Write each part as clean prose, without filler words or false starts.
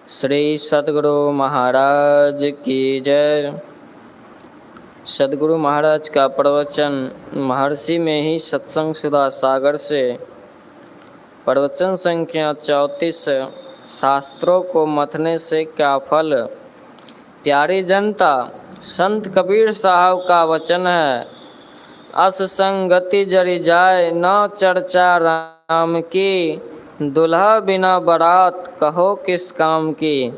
श्री सद्गुरु महाराज की जय। सद्गुरु महाराज का प्रवचन महर्षि में ही सत्संग सुधा सागर से। प्रवचन संख्या 34। शास्त्रों को मथने से क्या फल। प्यारी जनता, संत कबीर साहब का वचन है, असंगति जरी जाए न चर्चा राम की, दुल्हा बिना बारात कहो किस काम की।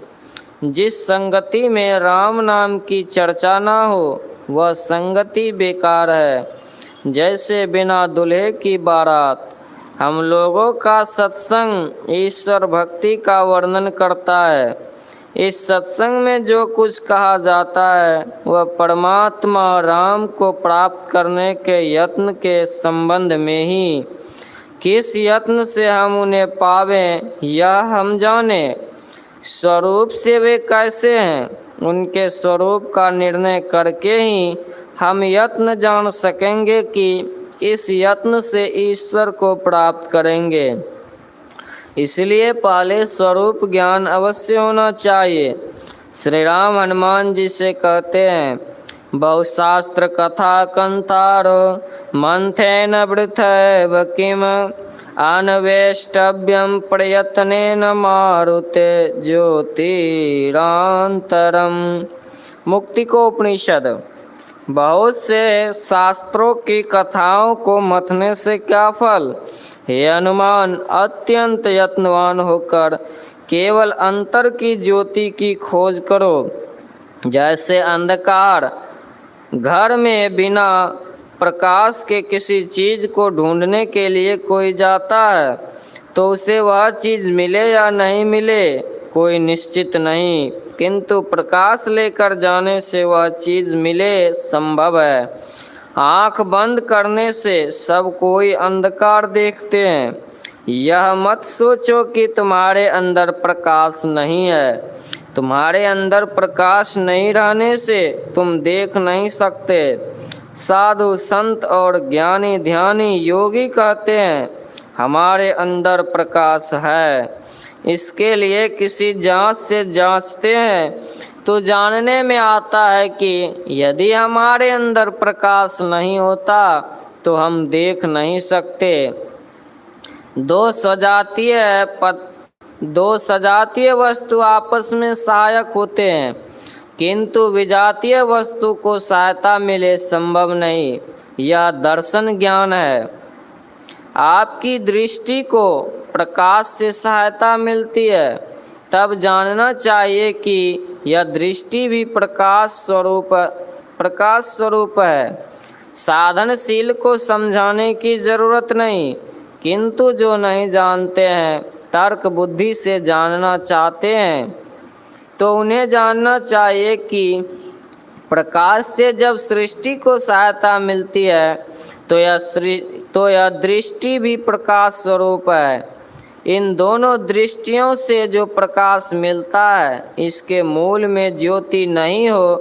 जिस संगति में राम नाम की चर्चा ना हो वह संगति बेकार है, जैसे बिना दुल्हे की बारात। हम लोगों का सत्संग ईश्वर भक्ति का वर्णन करता है। इस सत्संग में जो कुछ कहा जाता है वह परमात्मा राम को प्राप्त करने के यत्न के संबंध में ही। किस यत्न से हम उन्हें पावें यह हम जाने। स्वरूप से वे कैसे हैं, उनके स्वरूप का निर्णय करके ही हम यत्न जान सकेंगे कि इस यत्न से ईश्वर को प्राप्त करेंगे। इसलिए पहले स्वरूप ज्ञान अवश्य होना चाहिए। श्री राम हनुमान जी से कहते हैं, बहुशास्त्र कथा कंथारो मंथेन वृथैव किम, अन्वेष्टव्यम प्रयत्नेन मारुते ज्योतिरांतरम। मुक्ति को उपनिषद। बहुत से शास्त्रों की कथाओं को मथने से क्या फल। हे हनुमान, अत्यंत यत्नवान होकर केवल अंतर की ज्योति की खोज करो। जैसे अंधकार घर में बिना प्रकाश के किसी चीज़ को ढूंढने के लिए कोई जाता है तो उसे वह चीज़ मिले या नहीं मिले कोई निश्चित नहीं, किंतु प्रकाश लेकर जाने से वह चीज़ मिले संभव है। आँख बंद करने से सब कोई अंधकार देखते हैं। यह मत सोचो कि तुम्हारे अंदर प्रकाश नहीं है। तुम्हारे अंदर प्रकाश नहीं रहने से तुम देख नहीं सकते। साधु संत और ज्ञानी ध्यानी योगी कहते हैं हमारे अंदर प्रकाश है। इसके लिए किसी जांच से जांचते हैं तो जानने में आता है कि यदि हमारे अंदर प्रकाश नहीं होता तो हम देख नहीं सकते। दो सजातीय वस्तु आपस में सहायक होते हैं, किंतु विजातीय वस्तु को सहायता मिले संभव नहीं। यह दर्शन ज्ञान है। आपकी दृष्टि को प्रकाश से सहायता मिलती है, तब जानना चाहिए कि यह दृष्टि भी प्रकाश स्वरूप है। साधनशील को समझाने की जरूरत नहीं, किंतु जो नहीं जानते हैं, तर्क बुद्धि से जानना चाहते हैं, तो उन्हें जानना चाहिए कि प्रकाश से जब सृष्टि को सहायता मिलती है तो यह दृष्टि भी प्रकाश स्वरूप है। इन दोनों दृष्टियों से जो प्रकाश मिलता है, इसके मूल में ज्योति नहीं हो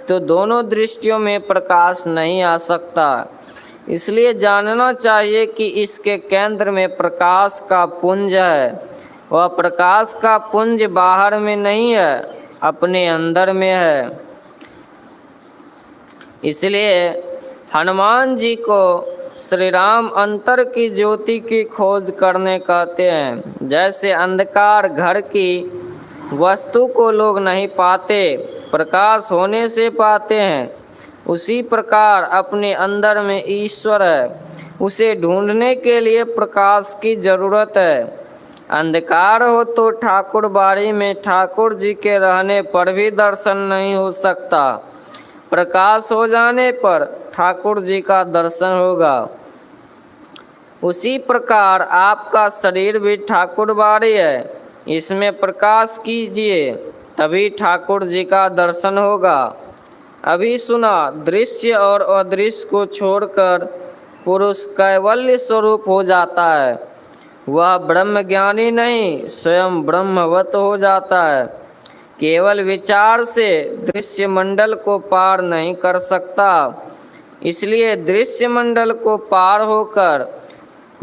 तो दोनों दृष्टियों में प्रकाश नहीं आ सकता। इसलिए जानना चाहिए कि इसके केंद्र में प्रकाश का पुंज है। वह प्रकाश का पुंज बाहर में नहीं है, अपने अंदर में है। इसलिए हनुमान जी को श्री राम अंतर की ज्योति की खोज करने कहते हैं। जैसे अंधकार घर की वस्तु को लोग नहीं पाते, प्रकाश होने से पाते हैं, उसी प्रकार अपने अंदर में ईश्वर है। उसे ढूंढने के लिए प्रकाश की जरूरत है। अंधकार हो तो ठाकुर बाड़ी में ठाकुर जी के रहने पर भी दर्शन नहीं हो सकता। प्रकाश हो जाने पर ठाकुर जी का दर्शन होगा। उसी प्रकार आपका शरीर भी ठाकुर बाड़ी है, इसमें प्रकाश कीजिए तभी ठाकुर जी का दर्शन होगा। अभी सुना, दृश्य और अदृश्य को छोड़कर पुरुष कैवल्य स्वरूप हो जाता है। वह ब्रह्मज्ञानी नहीं, स्वयं ब्रह्मवत हो जाता है। केवल विचार से दृश्य मंडल को पार नहीं कर सकता। इसलिए दृश्य मंडल को पार होकर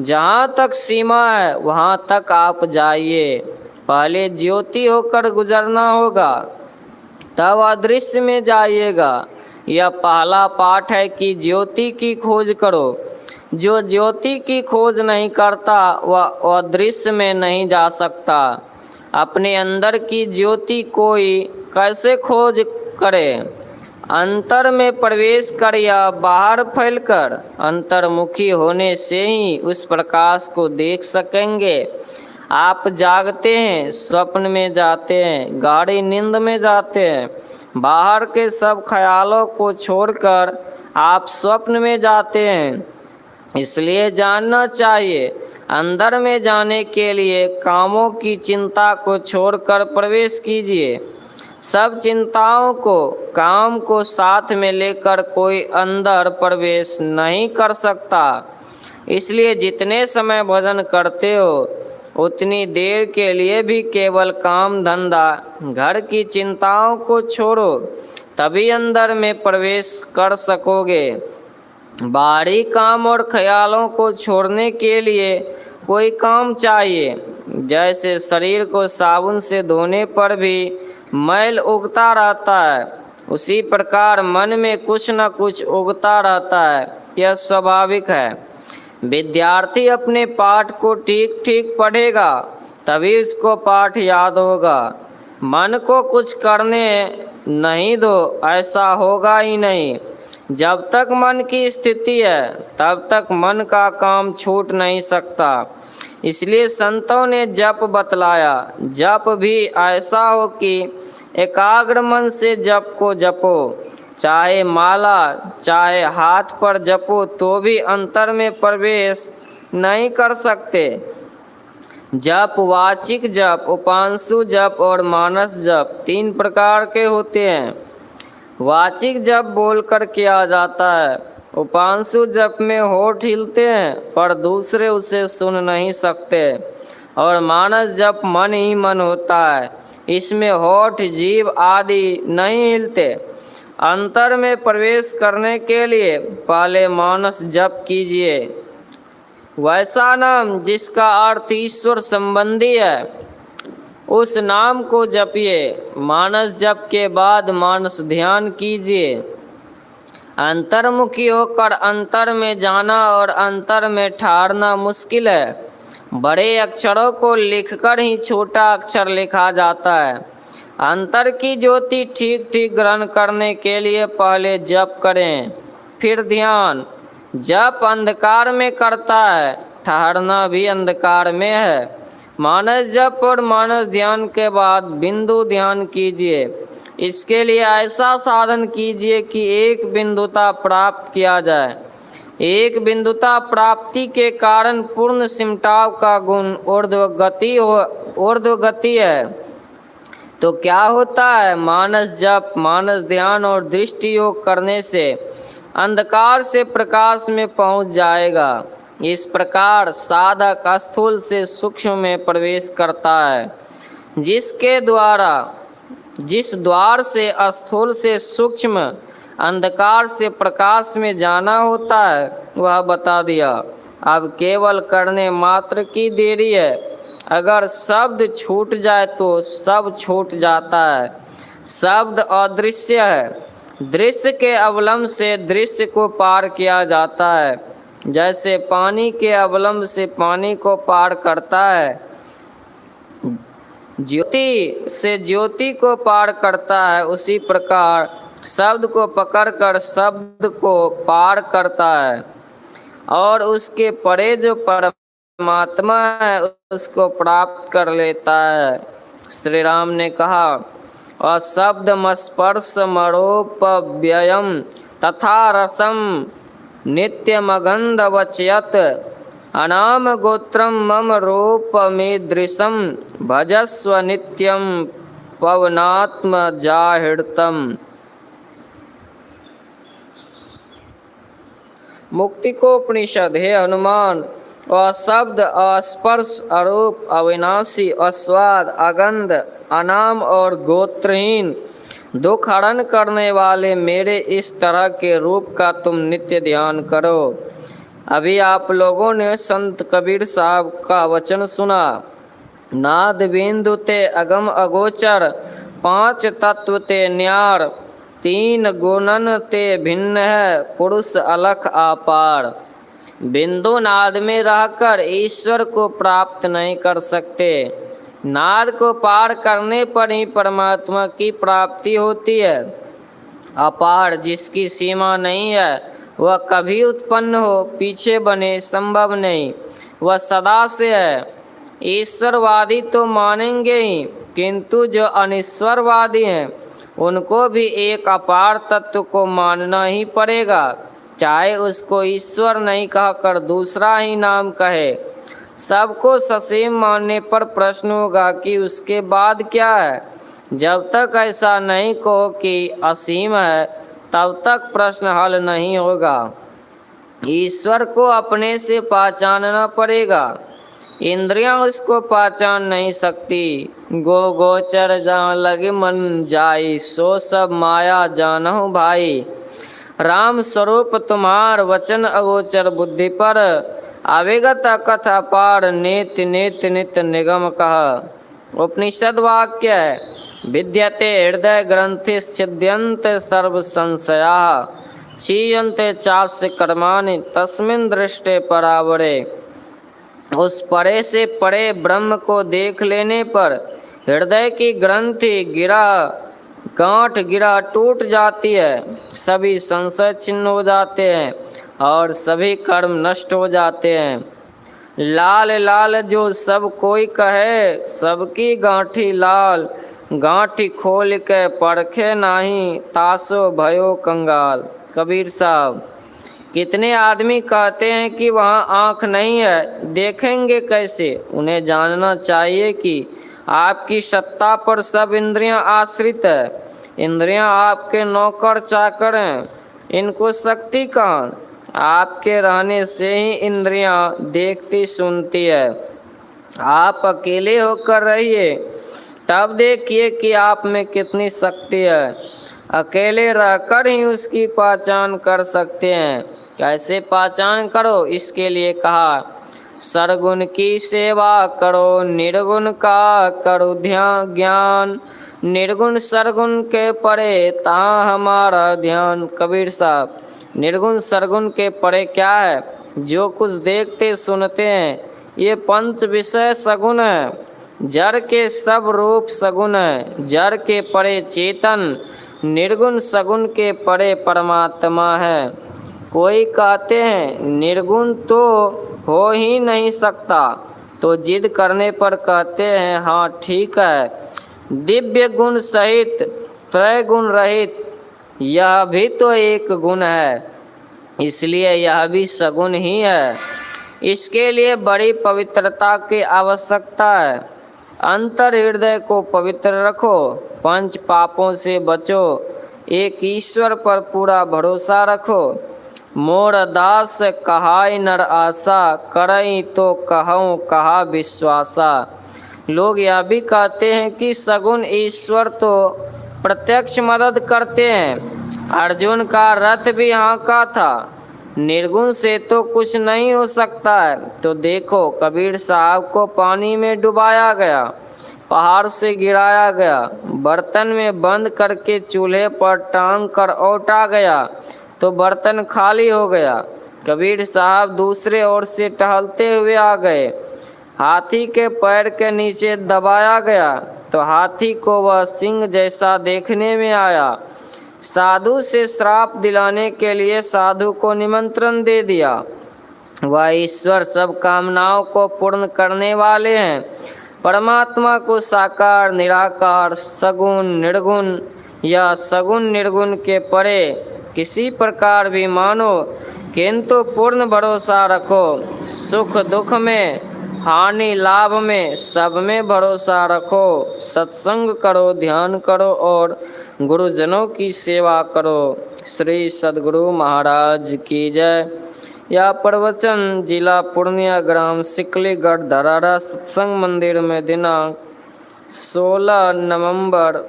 जहाँ तक सीमा है वहाँ तक आप जाइए। पहले ज्योति होकर गुजरना होगा, तब अदृश्य में जाइएगा। यह पहला पाठ है कि ज्योति की खोज करो। जो ज्योति की खोज नहीं करता वह अदृश्य में नहीं जा सकता। अपने अंदर की ज्योति कोई कैसे खोज करे? अंतर में प्रवेश कर या बाहर फैलकर? अंतर्मुखी होने से ही उस प्रकाश को देख सकेंगे। आप जागते हैं, स्वप्न में जाते हैं, गाढ़ी नींद में जाते हैं। बाहर के सब ख्यालों को छोड़कर आप स्वप्न में जाते हैं। इसलिए जानना चाहिए, अंदर में जाने के लिए कामों की चिंता को छोड़कर प्रवेश कीजिए। सब चिंताओं को, काम को साथ में लेकर कोई अंदर प्रवेश नहीं कर सकता। इसलिए जितने समय भजन करते हो उतनी देर के लिए भी केवल काम धंधा, घर की चिंताओं को छोड़ो, तभी अंदर में प्रवेश कर सकोगे। बाहरी काम और ख्यालों को छोड़ने के लिए कोई काम चाहिए। जैसे शरीर को साबुन से धोने पर भी मैल उगता रहता है, उसी प्रकार मन में कुछ न कुछ उगता रहता है। यह स्वाभाविक है। विद्यार्थी अपने पाठ को ठीक ठीक पढ़ेगा, तभी उसको पाठ याद होगा। मन को कुछ करने नहीं दो, ऐसा होगा ही नहीं। जब तक मन की स्थिति है तब तक मन का काम छूट नहीं सकता। इसलिए संतों ने जप बतलाया। जप भी ऐसा हो कि एकाग्र मन से जप को जपो। चाहे माला, चाहे हाथ पर जपो तो भी अंतर में प्रवेश नहीं कर सकते। जप वाचिक जप, उपांशु जप और मानस जप 3 प्रकार के होते हैं। वाचिक जप बोलकर किया जाता है। उपांशु जप में होठ हिलते हैं पर दूसरे उसे सुन नहीं सकते। और मानस जप मन ही मन होता है, इसमें होठ, जीभ आदि नहीं हिलते। अंतर में प्रवेश करने के लिए पहले मानस जप कीजिए। वैसा नाम जिसका अर्थ ईश्वर संबंधी है, उस नाम को जपिए। मानस जप के बाद मानस ध्यान कीजिए। अंतर्मुखी होकर अंतर में जाना और अंतर में ठहरना मुश्किल है। बड़े अक्षरों को लिखकर ही छोटा अक्षर लिखा जाता है। अंतर की ज्योति ठीक ठीक ग्रहण करने के लिए पहले जप करें, फिर ध्यान। जप अंधकार में करता है, ठहरना भी अंधकार में है। मानस जप और मानस ध्यान के बाद बिंदु ध्यान कीजिए। इसके लिए ऐसा साधन कीजिए कि एक बिंदुता प्राप्त किया जाए। एक बिंदुता प्राप्ति के कारण पूर्ण सिमटाव का गुण ऊर्ध्वगति है। तो क्या होता है? मानस जप, मानस ध्यान और दृष्टि योग करने से अंधकार से प्रकाश में पहुंच जाएगा। इस प्रकार साधक स्थूल से सूक्ष्म में प्रवेश करता है। जिस द्वार से स्थूल से सूक्ष्म, अंधकार से प्रकाश में जाना होता है वह बता दिया। अब केवल करने मात्र की देरी है। अगर शब्द छूट जाए तो सब छूट जाता है। शब्द अदृश्य है। दृश्य के अवलंब से दृश्य को पार किया जाता है। जैसे पानी के अवलंब से पानी को पार करता है, ज्योति से ज्योति को पार करता है, उसी प्रकार शब्द को पकड़कर शब्द को पार करता है और उसके परे जो परमात्मा है उसको प्राप्त कर लेता है। श्री राम ने कहा, अशब्दम स्पर्शमरोपव्ययम तथा रसम नित्यमगंधवचयत अनाम गोत्रम मम रूपमीदृशम भजस्व नित्यम पवनात्म जाहिड़तम। मुक्तिकोपनिषद। हे हनुमान, अशब्द, अस्पर्श, अरूप, अविनाशी, अस्वाद, अगंध, अनाम और गोत्रहीन, दुख हरण करने वाले मेरे इस तरह के रूप का तुम नित्य ध्यान करो। अभी आप लोगों ने संत कबीर साहब का वचन सुना। नाद बिंदु ते अगम अगोचर, पांच तत्व ते न्यार, तीन गुणन ते भिन्न है, पुरुष अलख आपार। बिंदु नाद में रहकर ईश्वर को प्राप्त नहीं कर सकते। नाद को पार करने पर ही परमात्मा की प्राप्ति होती है। अपार जिसकी सीमा नहीं है, वह कभी उत्पन्न हो पीछे बने संभव नहीं, वह सदा से है। ईश्वरवादी तो मानेंगे ही, किंतु जो अनिश्वरवादी हैं उनको भी एक अपार तत्व को मानना ही पड़ेगा, चाहे उसको ईश्वर नहीं कहकर दूसरा ही नाम कहे। सबको ससीम मानने पर प्रश्न होगा कि उसके बाद क्या है। जब तक ऐसा नहीं कहो कि असीम है, तब तक प्रश्न हल नहीं होगा। ईश्वर को अपने से पहचानना पड़ेगा, इंद्रियां उसको पहचान नहीं सकती। गो गोचर जहाँ लगे मन जाई, सो सब माया जानहु भाई। राम स्वरूप तुम्हार वचन अगोचर बुद्धि पर, अविगत अकथ अपार नित्य नित्य नित्य निगम कह। उपनिषद वाक्य है, विद्यते हृदय ग्रंथि छिद्यन्त सर्व संशया, क्षीयन्ते चास्य कर्माणि तस्मिन् दृष्टे परावरे। उस परे से परे ब्रह्म को देख लेने पर हृदय की ग्रंथि गांठ गिरा टूट जाती है, सभी संशय छिन्न हो जाते हैं और सभी कर्म नष्ट हो जाते हैं। लाल लाल जो सब कोई कहे, सबकी गांठी लाल, गांठी खोल के परखे नाही, तासो भयो कंगाल। कबीर साहब। कितने आदमी कहते हैं कि वहाँ आँख नहीं है, देखेंगे कैसे। उन्हें जानना चाहिए कि आपकी सत्ता पर सब इंद्रियां आश्रित है। इंद्रियां आपके नौकर चाकर हैं, इनको शक्ति कहाँ। आपके रहने से ही इंद्रियां देखती सुनती है। आप अकेले होकर रहिए, तब देखिए कि आप में कितनी शक्ति है। अकेले रहकर ही उसकी पहचान कर सकते हैं। कैसे पहचान करो, इसके लिए कहा, सरगुण की सेवा करो, निर्गुण का करो ध्यान ज्ञान, निर्गुण सरगुण के परे तहाँ हमारा ध्यान। कबीर साहब। निर्गुण सरगुण के परे क्या है, जो कुछ देखते सुनते हैं ये पंच विषय सगुण है। जड़ के सब रूप सगुण है, जड़ के परे चेतन, निर्गुण सगुण के परे परमात्मा है। कोई कहते हैं निर्गुण तो हो ही नहीं सकता, तो जिद करने पर कहते हैं हाँ ठीक है, दिव्य गुण सहित त्रय गुण रहित यह भी तो एक गुण है, इसलिए यह भी सगुण ही है। इसके लिए बड़ी पवित्रता की आवश्यकता है। अंतर हृदय को पवित्र रखो, पंच पापों से बचो, एक ईश्वर पर पूरा भरोसा रखो। मोर दास कहाई नर आशा, करई तो कहूँ कहा विश्वासा। लोग यह भी कहते हैं कि सगुण ईश्वर तो प्रत्यक्ष मदद करते हैं। अर्जुन का रथ भी हाँका था, निर्गुण से तो कुछ नहीं हो सकता है। तो देखो कबीर साहब को पानी में डुबाया गया, पहाड़ से गिराया गया, बर्तन में बंद करके चूल्हे पर टांग कर औटा गया तो बर्तन खाली हो गया। कबीर साहब दूसरे ओर से टहलते हुए आ गए, हाथी के पैर के नीचे दबाया गया तो हाथी को वह सिंह जैसा देखने में आया। साधु से श्राप दिलाने के लिए साधु को निमंत्रण दे दिया। वह ईश्वर सब कामनाओं को पूर्ण करने वाले हैं। परमात्मा को साकार निराकार सगुण निर्गुण या सगुण निर्गुण के परे किसी प्रकार भी मानो, किंतु पूर्ण भरोसा रखो। सुख दुख में, हानि लाभ में, सब में भरोसा रखो। सत्संग करो, ध्यान करो और गुरुजनों की सेवा करो। श्री सद्गुरु महाराज की जय। यह प्रवचन जिला पूर्णिया, ग्राम सिकलीगढ़, धरारा सत्संग मंदिर में दिनांक 16 नवंबर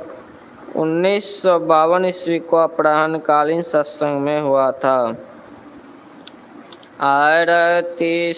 1952 ईस्वी को अपराह्नकालीन सत्संग में हुआ था। आरती